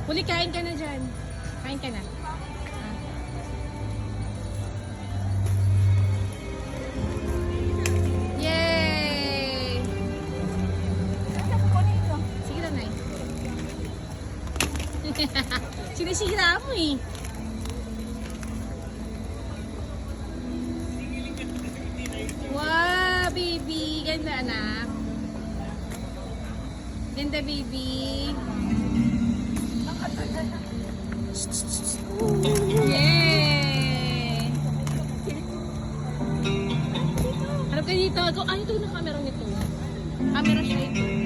Huli, kain ka na dyan. Kain ka na. Yay! Sige lang, Nay. Sinisira mo eh. Wow, baby. Ganda, anak. Ganda, baby. Yay! Harap ka dito. Ay, ito na camera nito. Camera siya ito.